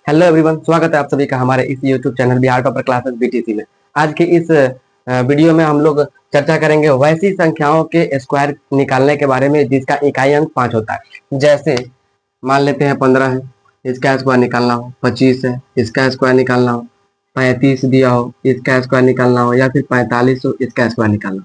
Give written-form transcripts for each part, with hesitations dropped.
Hello everyone, स्वागत है आप सभी का हमारे इस YouTube channel Bihar topper classes BTC में। आज के इस वीडियो में हम लोग चर्चा करेंगे वैसी संख्याओं के स्क्वायर निकालने के बारे में जिसका इकाई अंक 5 होता है। जैसे मान लेते हैं 15 है, इसका स्क्वायर निकालना हो, 25 है, इसका स्क्वायर निकालना हो, 35 दिया हो, इसका स्क्वायर निकालना हो, या फिर 45 हो, इसका स्क्वायर निकालना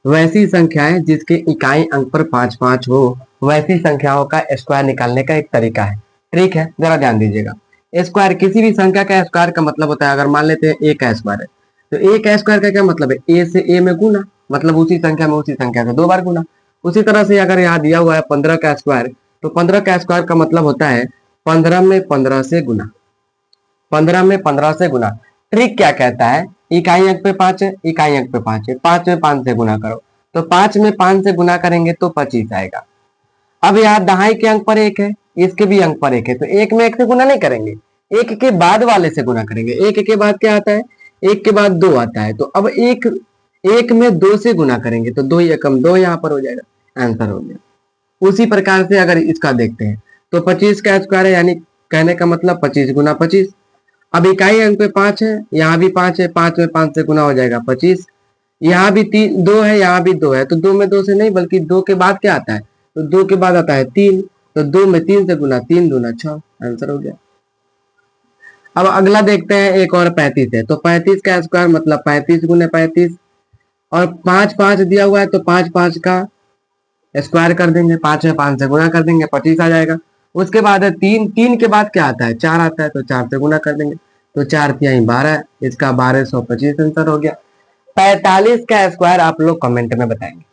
हो। वैसी संख्याएं जिसके इकाई अंक पर 5 5 हो, वैसी संख्याओं का स्क्वायर निकालने का एक तरीका है। ट्रिक है, जरा ध्यान दीजिएगा। स्क्वायर किसी भी संख्या का स्क्वायर का मतलब होता है, अगर मान लेते हैं ए का स्क्वायर है तो ए का स्क्वायर का क्या मतलब है, ए से ए में गुना, मतलब उसी संख्या में उसी संख्या से 2 बार गुना। उसी तरह से अगर यहाँ दिया हुआ है 15 का स्क्वायर, तो 15 का स्क्वायर का मतलब होता है 15 में 15 से गुना, 15 में 15 से गुना। ट्रिक क्या कहता है, इकाई अंक पे 5 है, इकाई अंक पे 5 है, 5 में 5 से गुना करो, तो 5 में 5 से गुना करेंगे तो 25 आएगा। अब यहाँ दहाई के अंक पर 1 है, इसके भी अंक पर 1 है, तो 1 में 1 से गुना नहीं करेंगे, 1 के बाद वाले से गुना करेंगे। 1 के बाद क्या आता है, 1 के बाद 2 आता है, तो अब 1 में 2 से गुना करेंगे तो 2 एकम 2 यहाँ पर हो जाएगा, आंसर हो गया। उसी प्रकार से अगर इसका देखते हैं तो 25 का स्क्वायर है, यानी कहने का मतलब 25 गुना 25। अब इकाई अंक पे 5 है, यहाँ भी 5 है, 5 में 5 से गुना हो जाएगा 25। यहाँ भी 2 है, यहाँ भी 2 है, तो 2 में 2 से नहीं बल्कि 2 के बाद क्या आता है, तो 2 के बाद आता है 3, तो 2 में 3 से गुना, 3 दूना 6, आंसर हो गया। अब अगला देखते हैं, एक और 35 है, तो 35 का स्क्वायर मतलब 35 गुने 35, और 5 5 दिया हुआ है तो 5 5 का स्क्वायर कर देंगे, 5 में 5 से गुना कर देंगे, 25 आ जाएगा। उसके बाद है 3, 3 के बाद क्या आता है, 4 आता है, तो 4 से गुना कर देंगे, तो 4 तिहाई 12, इसका 1225 आंसर हो गया। 45 का स्क्वायर आप लोग कमेंट में बताएंगे।